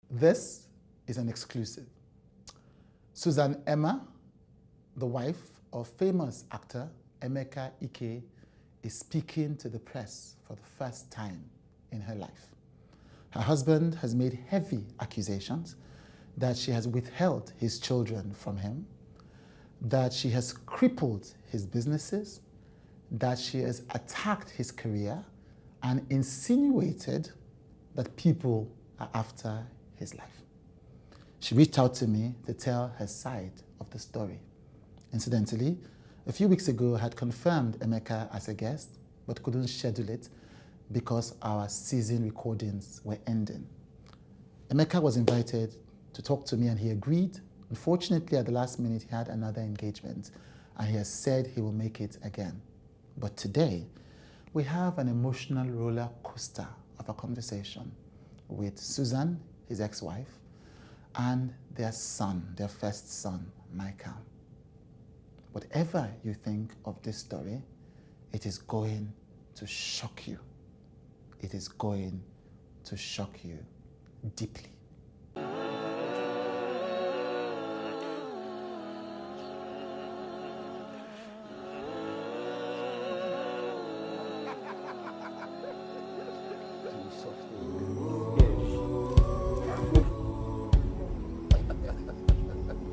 This is an exclusive. Suzanne Emma, the wife of famous actor Emeka Ike, is speaking to the press for the first time in her life. Her husband has made heavy accusations that she has withheld his children from him, that she has crippled his businesses, that she has attacked his career, and insinuated that people are after his life. She reached out to me to tell her side of the story. Incidentally, a few weeks ago, I had confirmed Emeka as a guest, but couldn't schedule it because our season recordings were ending. Emeka was invited to talk to me and he agreed. Unfortunately, at the last minute, he had another engagement and he has said he will make it again. But today, we have an emotional roller coaster of a conversation with Suzanne, his ex-wife, and their son, their first son, Michael. Whatever you think of this story, it is going to shock you. It is going to shock you deeply.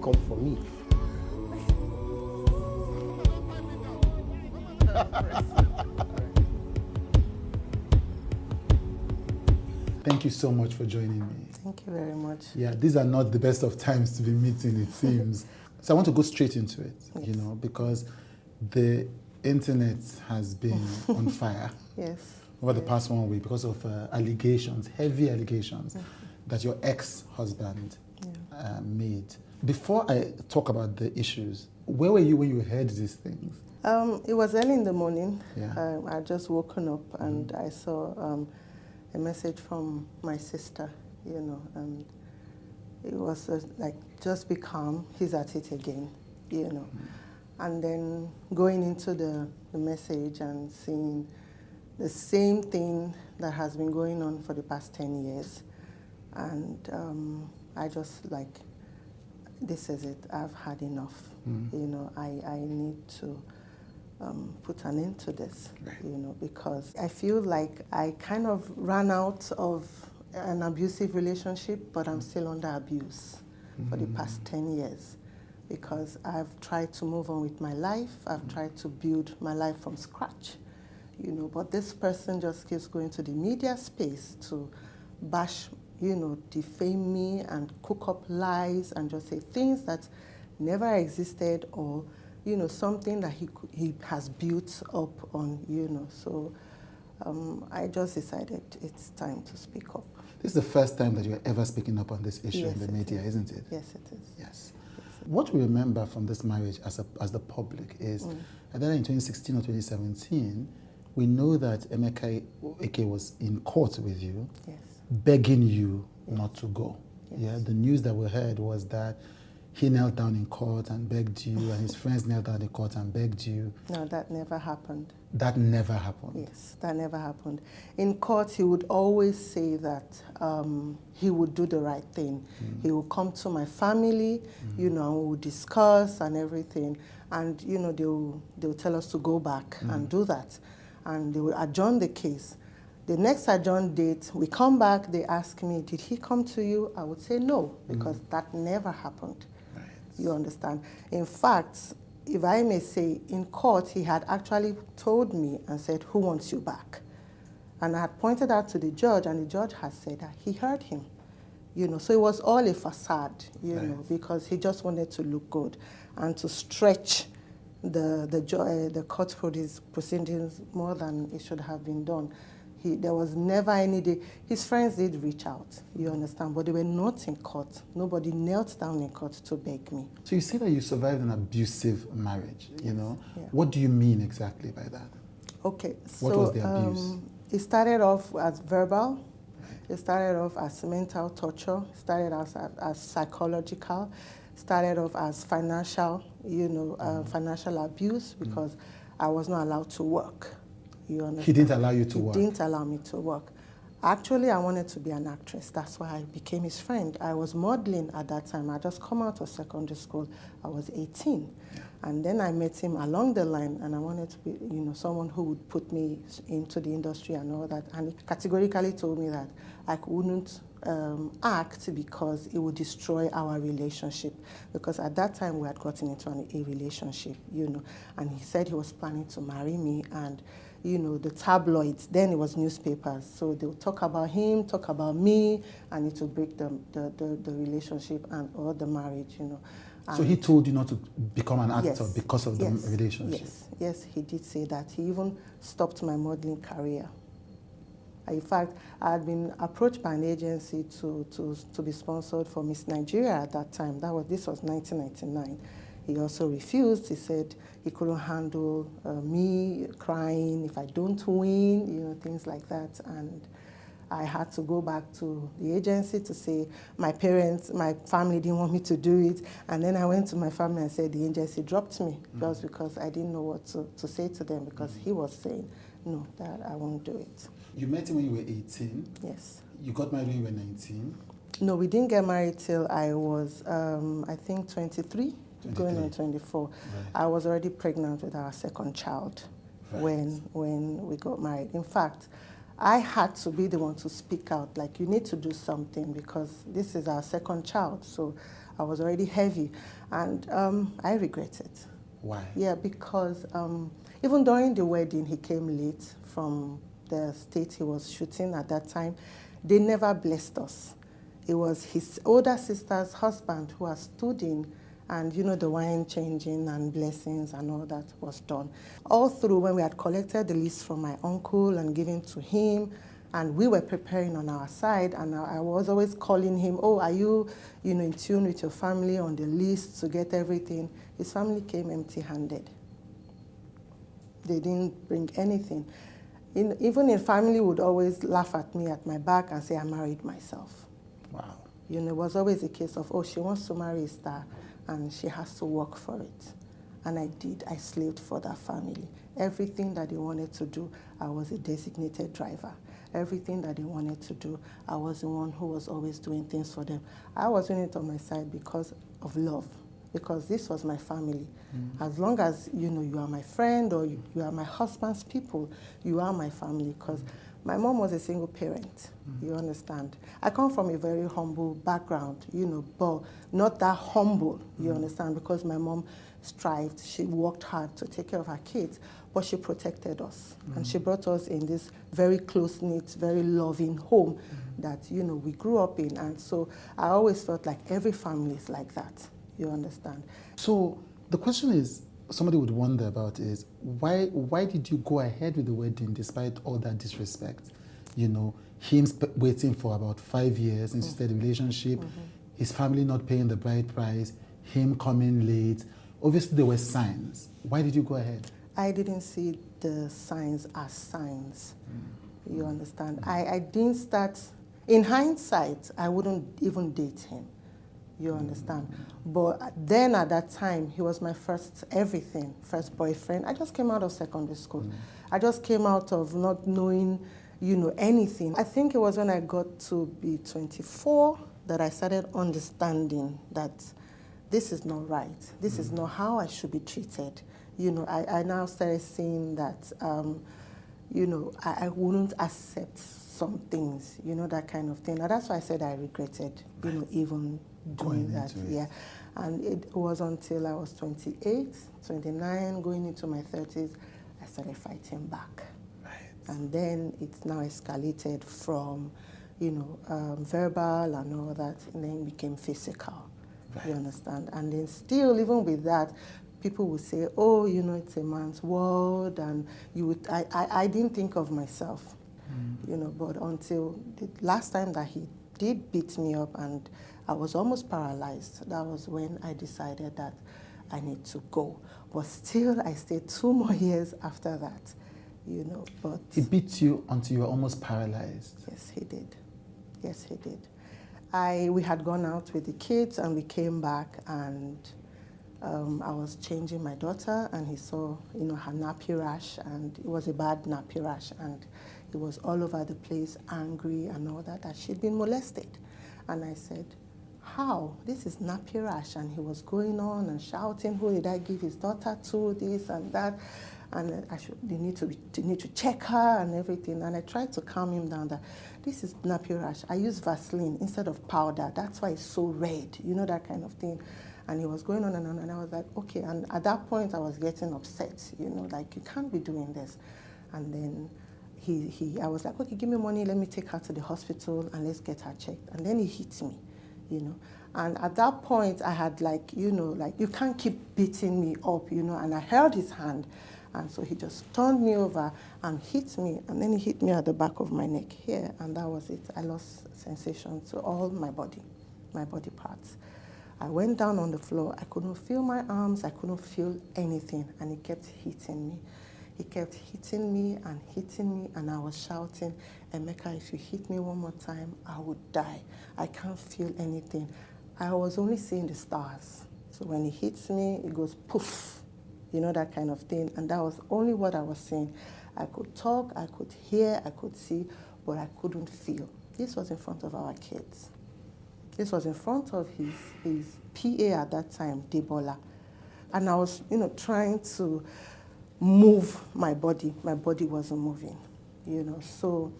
Come for me. Thank you so much for joining me. Thank you very much. Yeah, these are not the best of times to be meeting, it seems. So I want to go straight into it, Yes. you know, because the internet has been on fire Yes. over the past 1 week because of allegations, heavy allegations that your ex-husband made. Before I talk about the issues, where were you when you heard these things? It was early in the morning. Yeah. I just woken up and I saw a message from my sister, you know, and it was like, just be calm, he's at it again, you know. And then going into the message and seeing the same thing that has been going on for the past 10 years. And I just like, this is it, I've had enough. You know, I need to put an end to this, you know, because I feel like I kind of ran out of an abusive relationship, but I'm still under abuse for the past 10 years because I've tried to move on with my life. I've tried to build my life from scratch, you know, but this person just keeps going to the media space to bash, you know, defame me and cook up lies and just say things that never existed or, you know, something that he has built up on, you know. So I just decided it's time to speak up. This is the first time that you're ever speaking up on this issue in the media, isn't it? Yes, it is. Yes. What we remember from this marriage as the public is, either in 2016 or 2017, we know that Emeka Ike was in court with you, begging you not to go. Yes. Yeah, the news that we heard was that he knelt down in court and begged you, and his friends knelt down in court and begged you. No, that never happened. That never happened? Yes, that never happened. In court, he would always say that he would do the right thing. He would come to my family, you know, and we would discuss and everything. And, you know, they will tell us to go back and do that. And they will adjourn the case. The next adjourned date, we come back, they ask me, did he come to you? I would say no, because that never happened. Right. You understand? In fact, if I may say, in court, he had actually told me and said, who wants you back? And I had pointed out to the judge, and the judge had said that he heard him. You know, so it was all a facade, you know, because he just wanted to look good and to stretch the court proceedings more than it should have been done. There was never any day. His friends did reach out, you understand, but they were not in court. Nobody knelt down in court to beg me. So you say that you survived an abusive marriage, you know. Yeah. What do you mean exactly by that? Okay, so what was the abuse? It started off as verbal. It started off as mental torture. It started off as psychological. It started off as financial, you know, financial abuse because I was not allowed to work. You understand? He didn't allow you to work? He didn't allow me to work. Actually, I wanted to be an actress. That's why I became his friend. I was modeling at that time. I just come out of secondary school. I was 18. Yeah. And then I met him along the line, and I wanted to be, someone who would put me into the industry and all that. And he categorically told me that I wouldn't act because it would destroy our relationship. Because at that time we had gotten into a relationship, and he said he was planning to marry me, and the tabloids, then it was newspapers, so they would talk about him, talk about me, and it would break the relationship or the marriage, So he told you not to become an actor Yes, because of the yes, relationship? Yes, he did say that. He even stopped my modeling career. In fact, I had been approached by an agency to be sponsored for Miss Nigeria at that time. This was 1999. He also refused. He said he couldn't handle me crying if I don't win, things like that. And I had to go back to the agency to say my family didn't want me to do it. And then I went to my family and said the agency dropped me just because I didn't know what to say to them, because he was saying, no, that I won't do it. You met him when you were 18? Yes. You got married when you were 19? No, we didn't get married till I was, I think, 23. Going on 24. Right. I was already pregnant with our second child when we got married. In fact, I had to be the one to speak out, like, you need to do something because this is our second child. So I was already heavy, and I regret it. Why? Yeah, because even during the wedding, he came late from the state he was shooting at that time. They never blessed us. It was his older sister's husband who had stood in, and the wine changing and blessings and all that was done. All through, when we had collected the list from my uncle and given to him, and we were preparing on our side, and I was always calling him, oh, are you, in tune with your family on the list to get everything? His family came empty-handed. They didn't bring anything. Even his family would always laugh at me at my back and say I married myself. Wow. It was always a case of, oh, she wants to marry a star, and she has to work for it. And I did. I slaved for that family. Everything that they wanted to do, I was a designated driver. Everything that they wanted to do, I was the one who was always doing things for them. I was doing it on my side because of love, because this was my family. As long as, you are my friend or you are my husband's people, you are my family, because my mom was a single parent, you understand. I come from a very humble background, but not that humble, you understand, because my mom strived. She worked hard to take care of her kids, but she protected us. And she brought us in this very close-knit, very loving home that, we grew up in. And so I always felt like every family is like that, you understand. So the question is, somebody would wonder about is, why did you go ahead with the wedding despite all that disrespect? Him waiting for about 5 years, insisted relationship, his family not paying the bride price, him coming late. Obviously there were signs. Why did you go ahead? I didn't see the signs as signs, you understand. I didn't start, in hindsight, I wouldn't even date him. You understand? But then at that time, he was my first everything, first boyfriend. I just came out of secondary school. I just came out of not knowing, anything. I think it was when I got to be 24 that I started understanding that this is not right. This is not how I should be treated. I now started seeing that, I wouldn't accept some things, that kind of thing. And that's why I said I regretted, even doing that. Yeah. And it was until I was 28, 29, going into my 30s, I started fighting back. Right. And then it's now escalated from, verbal and all that, and then it became physical. Right. You understand? And then still, even with that, people would say, oh, it's a man's world, and I didn't think of myself, but until the last time that he did beat me up and I was almost paralyzed, that was when I decided that I need to go. But still, I stayed 2 more years after that, but... He beat you until you were almost paralyzed? Yes, he did. Yes, he did. We had gone out with the kids and we came back, and I was changing my daughter, and he saw, her nappy rash, and it was a bad nappy rash, and He was all over the place, angry and all that she'd been molested. And I said, how? This is nappy rash. And he was going on and shouting, who did I give his daughter to, this and that. And they need to check her and everything. And I tried to calm him down that this is nappy rash. I use Vaseline instead of powder. That's why it's so red, you know, that kind of thing. And he was going on, and I was like, okay. And at that point, I was getting upset, you know, like, you can't be doing this. And then I was like, okay, give me money, let me take her to the hospital, and let's get her checked. And then he hit me, you know. And at that point, I had like, you know, like, you can't keep beating me up, you know. And I held his hand. And so he just turned me over and hit me. And then he hit me at the back of my neck here. And that was it. I lost sensation to all my body parts. I went down on the floor. I couldn't feel my arms. I couldn't feel anything. And he kept hitting me. He kept hitting me. And I was shouting, Emeka, if you hit me one more time, I would die. I can't feel anything. I was only seeing the stars. So when he hits me, it goes poof. You know, that kind of thing. And that was only what I was saying. I could talk, I could hear, I could see, but I couldn't feel. This was in front of our kids. This was in front of his PA at that time, Debola. And I was, you know, trying to move my body. My body wasn't moving, you know. So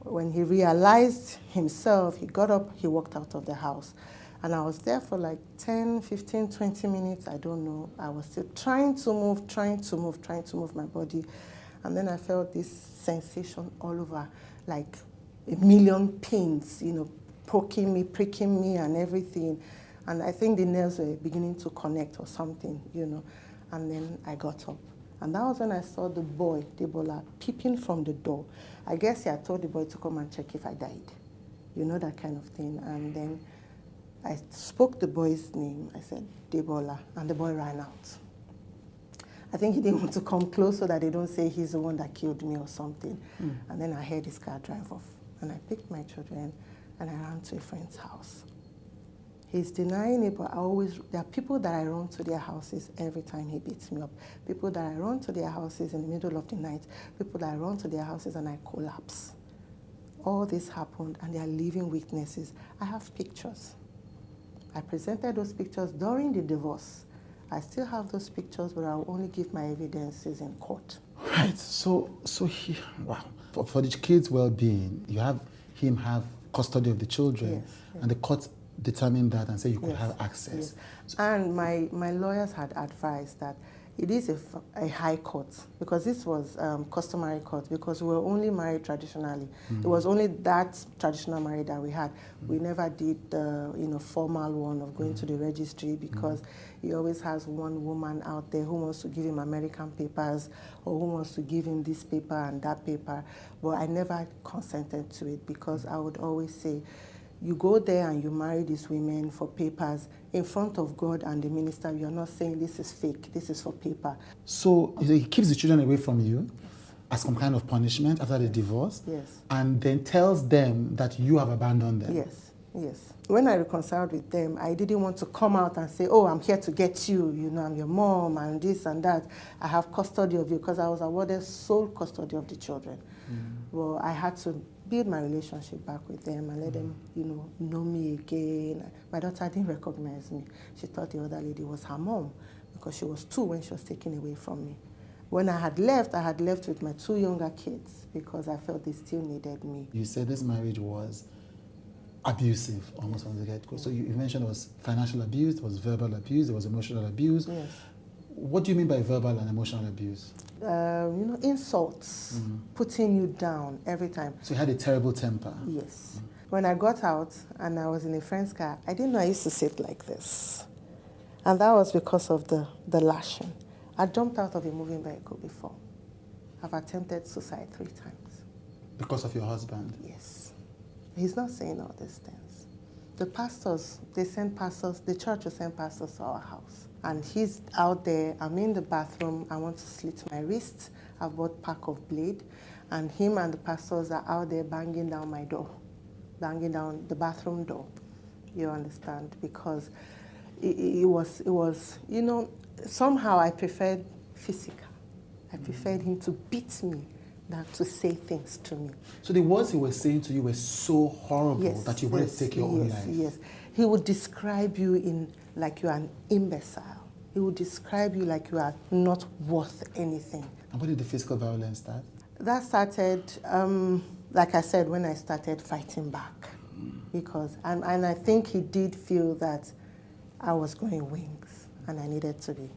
when he realized himself, he got up, he walked out of the house. And I was there for like 10, 15, 20 minutes, I don't know. I was still trying to move my body. And then I felt this sensation all over, like a million pins, you know, poking me, pricking me and everything. And I think the nerves were beginning to connect or something, you know. And then I got up. And that was when I saw the boy, Debola, peeping from the door. I guess he had told the boy to come and check if I died. You know, that kind of thing. And then I spoke the boy's name. I said, Debola, and the boy ran out. I think he didn't want to come close so that they don't say he's the one that killed me or something. And then I heard his car drive off. And I picked my children, and I ran to a friend's house. He's denying it, but there are people that I run to their houses every time he beats me up. People that I run to their houses in the middle of the night. People that I run to their houses and I collapse. All this happened, and they are living witnesses. I have pictures. I presented those pictures during the divorce. I still have those pictures, but I'll only give my evidences in court. Right. So wow. For the kids' well-being, you have him have custody of the children, yes. And the court determined that and said you could have access. Yes. So, and my lawyers had advised that it is a high court, because this was customary court, because we were only married traditionally. It was only that traditional marriage that we had. We never did the formal one of going to the registry, because he always has one woman out there who wants to give him American papers or who wants to give him this paper and that paper. But I never consented to it, because I would always say, you go there and you marry these women for papers in front of God and the minister. You're not saying this is fake, this is for paper. So he keeps the children away from you as some kind of punishment after the divorce? Yes. And then tells them that you have abandoned them? Yes, yes. When I reconciled with them, I didn't want to come out and say, oh, I'm here to get you, I'm your mom and this and that. I have custody of you, because I was awarded sole custody of the children. Well, I had to build my relationship back with them and let them, know me again. My daughter didn't recognize me. She thought the other lady was her mom, because she was 2 when she was taken away from me. When I had left with my 2 younger kids, because I felt they still needed me. You said this marriage was abusive almost from the get-go. So you mentioned it was financial abuse, there was verbal abuse, there was emotional abuse. Yes. What do you mean by verbal and emotional abuse? Insults, putting you down every time. So you had a terrible temper? Yes. When I got out and I was in a friend's car, I didn't know I used to sit like this. And that was because of the lashing. I jumped out of a moving vehicle before. I've attempted suicide 3 times. Because of your husband? Yes. He's not saying all these things. The pastors, the church will send pastors to our house. And he's out there, I'm in the bathroom, I want to slit my wrist. I've bought pack of blade. And him and the pastors are out there banging down my door, banging down the bathroom door. You understand? Because it was, somehow I preferred physical. I preferred him to beat me than to say things to me. So the words he was saying to you were so horrible that you wanted to take your own life. Yes. He would describe you in like you are an imbecile. He would describe you like you are not worth anything. And when did the physical violence start? That started, like I said, when I started fighting back. Because, and I think he did feel that I was growing wings and I needed to be,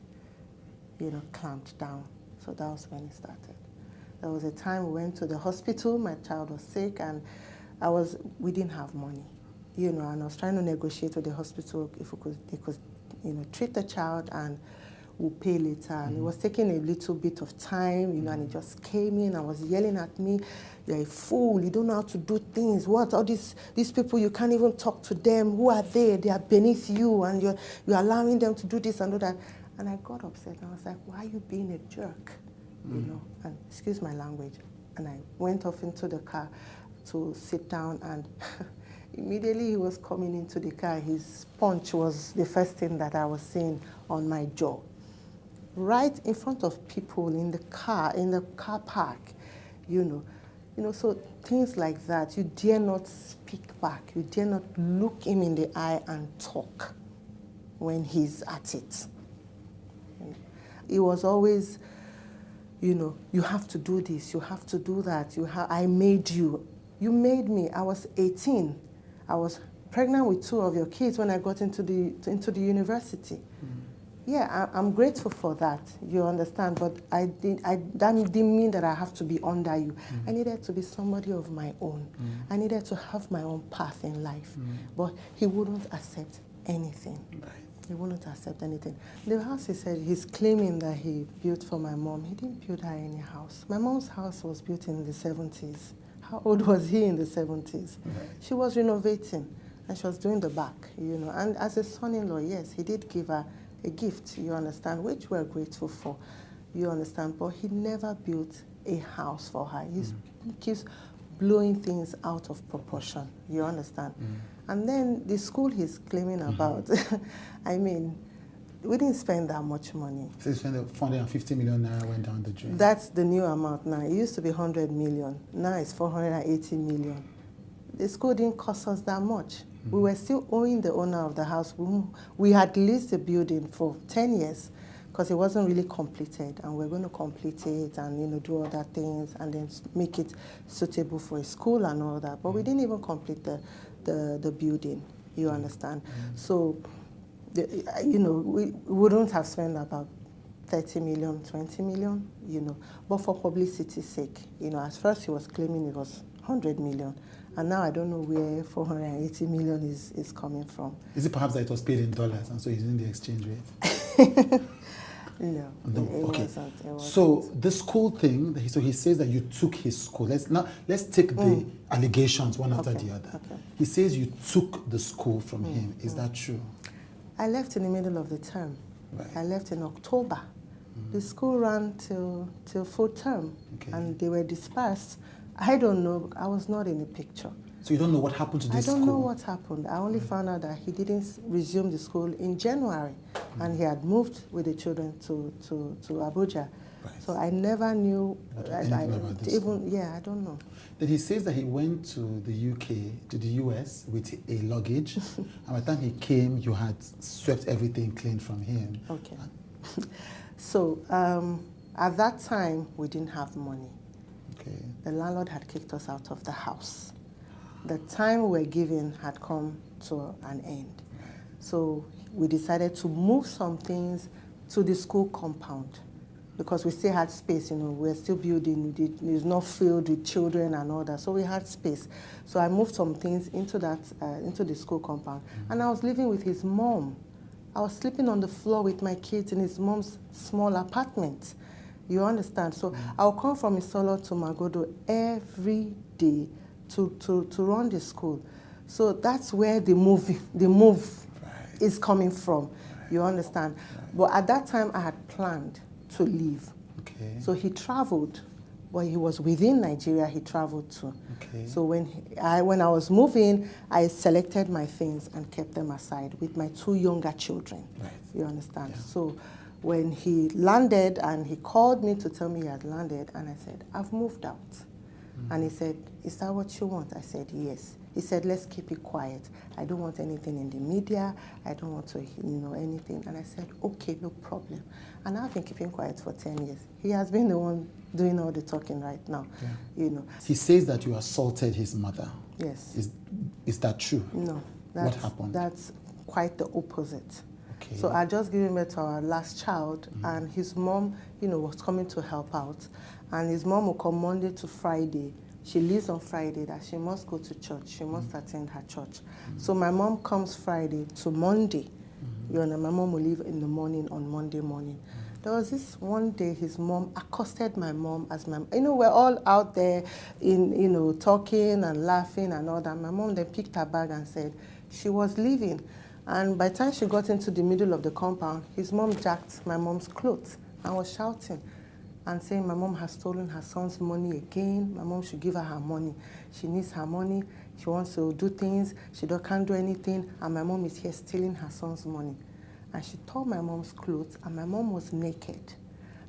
clamped down. So that was when it started. There was a time we went to the hospital, my child was sick, and we didn't have money, and I was trying to negotiate with the hospital if they could, treat the child and we'll pay later. And it was taking a little bit of time, and he just came in and was yelling at me, "You're a fool, you don't know how to do things. What, all these people, you can't even talk to them. Who are they? They are beneath you, and you're allowing them to do this and do that." And I got upset, and I was like, "Why are you being a jerk?" And excuse my language. And I went off into the car to sit down, and immediately he was coming into the car. His punch was the first thing that I was seeing on my jaw. Right in front of people in the car park, so things like that. You dare not speak back. You dare not look him in the eye and talk when he's at it. It was always, you have to do this, you have to do that. I made you. You made me. I was 18. I was pregnant with 2 of your kids when I got into the university. Yeah, I'm grateful for that, you understand, but that didn't mean that I have to be under you. I needed to be somebody of my own. I needed to have my own path in life. But he wouldn't accept anything. Right. He wouldn't accept anything. The house, he said, he's claiming that he built for my mom. He didn't build her any house. My mom's house was built in the 70s. How old was he in the 70s? Right. She was renovating, and she was doing the back, And as a son-in-law, yes, he did give her a gift, you understand, which we're grateful for, you understand. But he never built a house for her. He keeps blowing things out of proportion, you understand. And then the school he's claiming about, I mean, we didn't spend that much money. So you spent 450 million naira went down the drain. That's the new amount now. It used to be 100 million. Now it's 480 million. The school didn't cost us that much. We were still owing the owner of the house. We had leased the building for 10 years because it wasn't really completed, and we're going to complete it and do other things and then make it suitable for a school and all that. But we didn't even complete the building, you understand. So, we wouldn't have spent about 30 million, 20 million, but for publicity's sake, at first he was claiming it was 100 million. And now I don't know where 480 million is coming from. Is it perhaps that it was paid in dollars and so he's in the exchange rate? No, okay. It wasn't. So the school thing, so he says that you took his school. Let's take the allegations one after the other. Okay. He says you took the school from him. Is that true? I left in the middle of the term. Right. I left in October. The school ran till full term, and they were dispersed. I don't know. I was not in the picture. So you don't know what happened to this school? I don't know what happened. I only found out that he didn't resume the school in January, and he had moved with the children to Abuja. Right. So I never knew. I don't know. Then he says that he went to the UK, to the US with a luggage, and by the time he came, you had swept everything clean from him. Okay. So at that time, we didn't have money. Okay. The landlord had kicked us out of the house. The time we were given had come to an end. So we decided to move some things to the school compound because we still had space, we were still building. It was not filled with children and all that, so we had space. So I moved some things into the school compound, and I was living with his mom. I was sleeping on the floor with my kids in his mom's small apartment. You understand? So I'll come from Isolo to Magodo every day to run the school. So that's where the move is coming from. You understand? But at that time, I had planned to leave. Okay. So he traveled, but he was within Nigeria. He traveled to. Okay. So when I was moving, I selected my things and kept them aside with my 2 younger children. Right. You understand? Yeah. So when he landed and he called me to tell me he had landed, and I said, I've moved out. And he said, is that what you want? I said, yes. He said, let's keep it quiet. I don't want anything in the media. I don't want to know anything. And I said, okay, no problem. And I've been keeping quiet for 10 years. He has been the one doing all the talking right now, He says that you assaulted his mother. Yes. Is that true? No. What happened? That's quite the opposite. Okay. So I just gave birth to our last child, and his mom, was coming to help out. And his mom will come Monday to Friday. She leaves on Friday that she must go to church. She must attend her church. So my mom comes Friday to Monday. My mom will leave in the morning on Monday morning. There was this one day his mom accosted my mom as we're all out there in, talking and laughing and all that. My mom then picked her bag and said she was leaving. And by the time she got into the middle of the compound, his mom jacked my mom's clothes and was shouting and saying my mom has stolen her son's money again. My mom should give her money. She needs her money. She wants to do things. She can't do anything. And my mom is here stealing her son's money. And she tore my mom's clothes, and my mom was naked.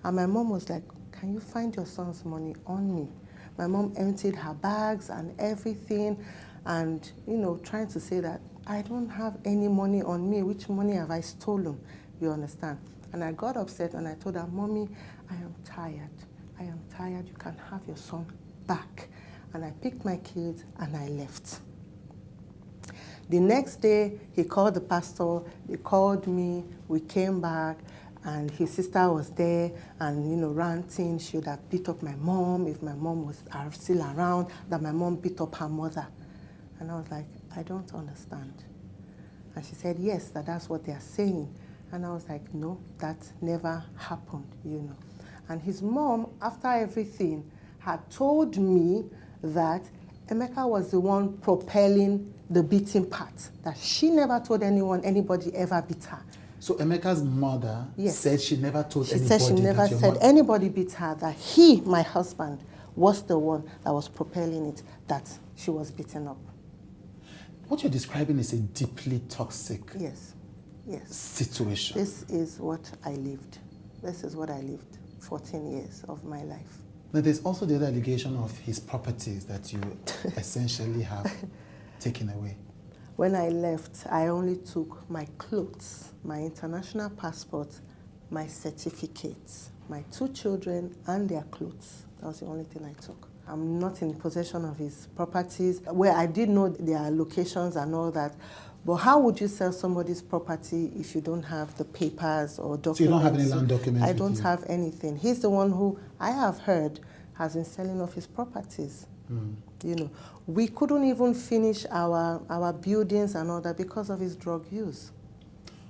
And my mom was like, can you find your son's money on me? My mom emptied her bags and everything and, trying to say that I don't have any money on me. Which money have I stolen? You understand? And I got upset and I told her, Mommy, I am tired. I am tired. You can have your son back. And I picked my kids and I left. The next day, he called the pastor, he called me, we came back, and his sister was there, and, ranting, she would have beat up my mom if my mom was still around, that my mom beat up her mother. And I was like, I don't understand. And she said, yes, that's what they are saying. And I was like, no, that never happened, And his mom, after everything, had told me that Emeka was the one propelling the beating part, that she never told anybody ever beat her. So Emeka's mother said she never told anybody. She said she never said anybody beat her, that he, my husband, was the one that was propelling it, that she was beaten up. What you're describing is a deeply toxic situation. This is what I lived. This is what I lived 14 years of my life. Now, there's also the other allegation of his properties that you essentially have taken away. When I left, I only took my clothes, my international passport, my certificates, my 2 children, and their clothes. That was the only thing I took. I'm not in possession of his properties, where I did know their locations and all that. But how would you sell somebody's property if you don't have the papers or documents? So you don't have any land documents? I don't have anything. He's the one who, I have heard, has been selling off his properties. We couldn't even finish our buildings and all that because of his drug use.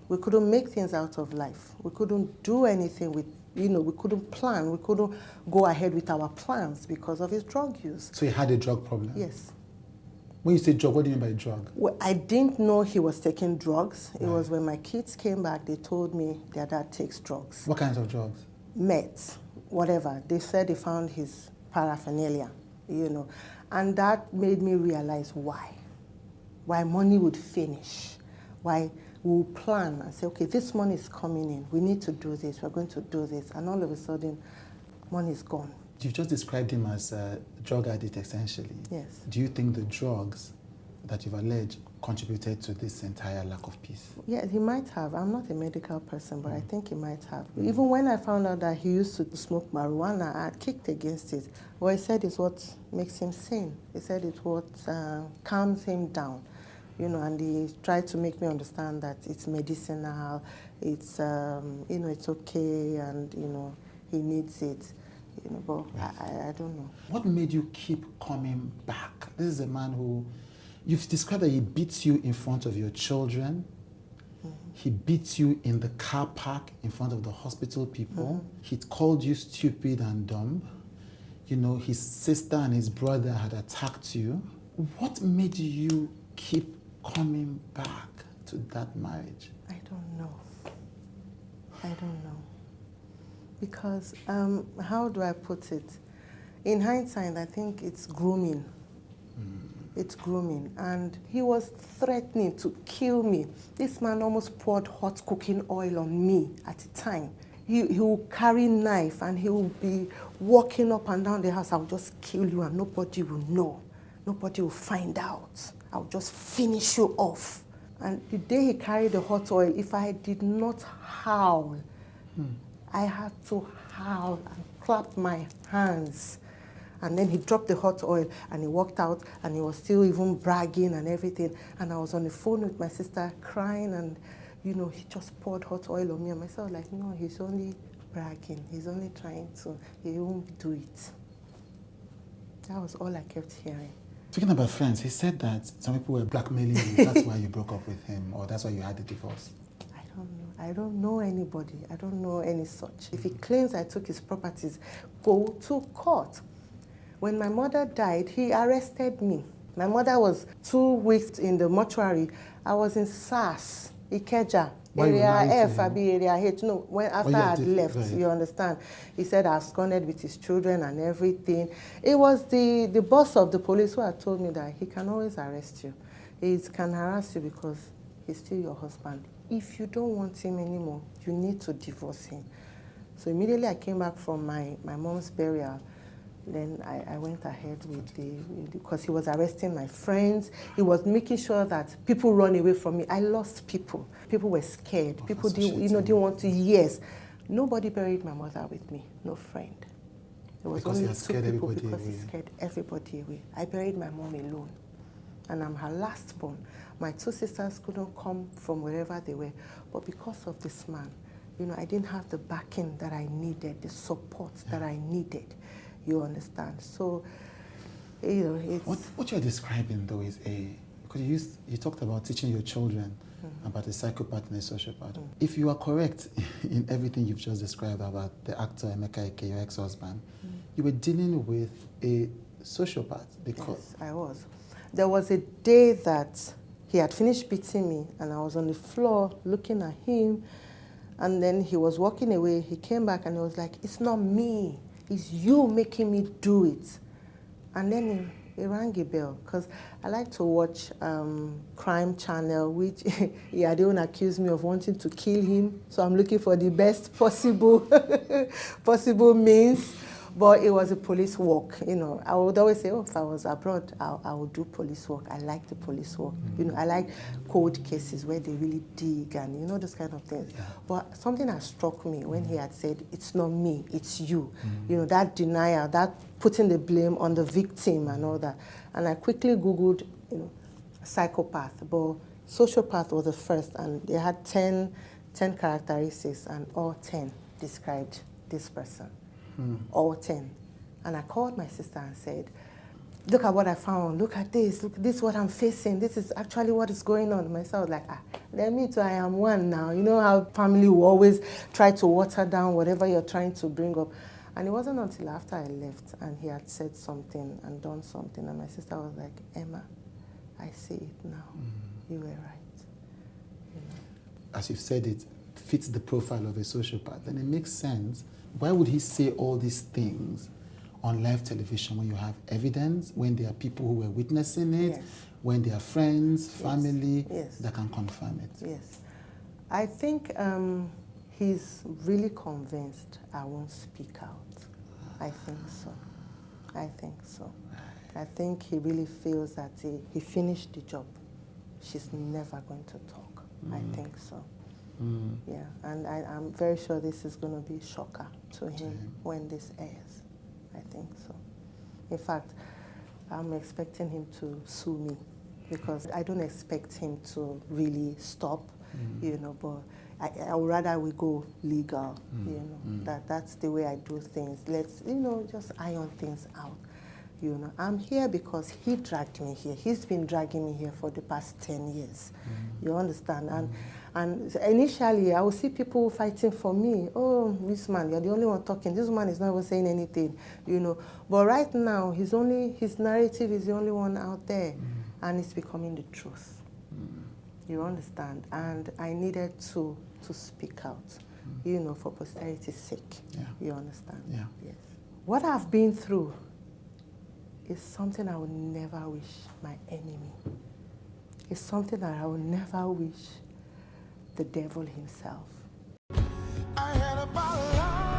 We couldn't make things out of life. We couldn't do anything with, we couldn't plan. We couldn't go ahead with our plans because of his drug use. So he had a drug problem? Yes. When you say drug, what do you mean by drug? Well, I didn't know he was taking drugs. It was when my kids came back, they told me their dad takes drugs. What kinds of drugs? Meds, whatever. They said they found his paraphernalia, And that made me realize why money would finish, why we'll plan and say, okay, this money is coming in. We need to do this. We're going to do this. And all of a sudden, money is gone. You've just described him as a drug addict, essentially. Yes. Do you think the drugs that you've alleged contributed to this entire lack of peace? Yeah, he might have. I'm not a medical person, but I think he might have. Even when I found out that he used to smoke marijuana, I had kicked against it. What he said is what makes him sane. He said it's what calms him down. And he tried to make me understand that it's medicinal, it's, it's okay, and, he needs it. But I don't know. What made you keep coming back? This is a man who, you've described that he beats you in front of your children. He beats you in the car park in front of the hospital people. He called you stupid and dumb. His sister and his brother had attacked you. What made you keep coming back to that marriage? I don't know. Because, how do I put it? In hindsight, I think it's grooming. It's grooming. And he was threatening to kill me. This man almost poured hot cooking oil on me at the time. he will carry knife and he will be walking up and down the house. I'll just kill you and nobody will know. Nobody will find out. I'll just finish you off. And the day he carried the hot oil, if I did not howl, I had to howl and clap my hands. And then he dropped the hot oil and he walked out and he was still even bragging and everything. And I was on the phone with my sister crying and, you know, he just poured hot oil on me. And myself like, no, he's only bragging. He's only trying to, he won't do it. That was all I kept hearing. Speaking about friends, he said that some people were blackmailing you. That's why you broke up with him, or that's why you had the divorce. I don't know. I don't know anybody. I don't know any such. If he claims I took his properties, go to court. When my mother died, he arrested me. My mother was 2 weeks in the mortuary. I was in SAS, Ikeja, area F, Abi area H. No, after I had left, you understand. He said I absconded with his children and everything. It was the boss of the police who had told me that he can always arrest you. He can harass you because he's still your husband. If you don't want him anymore, you need to divorce him. So immediately I came back from my mom's burial. Then I went ahead with because he was arresting my friends. He was making sure that people run away from me. I lost people. People were scared. People didn't want to. Yes, nobody buried my mother with me. No friend. There was only 2 people because he scared everybody away. I buried my mom alone, and I'm her last born. My 2 sisters couldn't come from wherever they were, but because of this man, you know, I didn't have the backing that I needed, the support that I needed. You understand? So, you know, it's... What you're describing, though, is because you talked about teaching your children about a psychopath and a sociopath. If you are correct in everything you've just described about the actor Emeka Ike, your ex-husband, you were dealing with a sociopath because... Yes, I was. There was a day that he had finished beating me and I was on the floor looking at him, and then he was walking away. He came back and he was like, "It's not me. It's you making me do it." And then he rang a bell because I like to watch crime channel, which Jideonwo accused me of wanting to kill him. So I'm looking for the best possible possible means. But it was a police work, you know. I would always say, oh, if I was abroad, I would do police work. I like the police work. You know, I like cold cases where they really dig and, you know, those kind of things. Yeah. But something that struck me when he had said, "It's not me, it's you." You know, that denial, that putting the blame on the victim and all that. And I quickly Googled, you know, psychopath, but sociopath was the first, and they had 10 characteristics, and all 10 described this person. All 10. And I called my sister and said, "Look at what I found. Look at this. Look, this is what I'm facing. This is actually what is going on." Myself was like, let me too, I am one now. You know how family will always try to water down whatever you're trying to bring up. And it wasn't until after I left and he had said something and done something, and my sister was like, "Emma, I see it now. You were right." You know? As you've said, it fits the profile of a sociopath, and it makes sense. Why would he say all these things on live television when you have evidence, when there are people who were witnessing it, Yes. when there are friends, family Yes. that can confirm it? Yes. I think he's really convinced I won't speak out. I think so. I think so. I think he really feels that he finished the job. She's never going to talk. I think so. Yeah, and I'm very sure this is going to be a shocker to him when this airs. I think so. In fact, I'm expecting him to sue me because I don't expect him to really stop, you know, but I would rather we go legal, you know. That's the way I do things. Let's, you know, just iron things out. You know, I'm here because he dragged me here. He's been dragging me here for the past 10 years. You understand? And initially, I would see people fighting for me. "Oh, this man, you're the only one talking. This man is not even saying anything," you know. But right now, his narrative is the only one out there, and it's becoming the truth. You understand? And I needed to speak out, you know, for posterity's sake. Yeah. You understand? Yeah. Yes. What I've been through is something I would never wish my enemy. It's something that I would never wish the devil himself. head about love.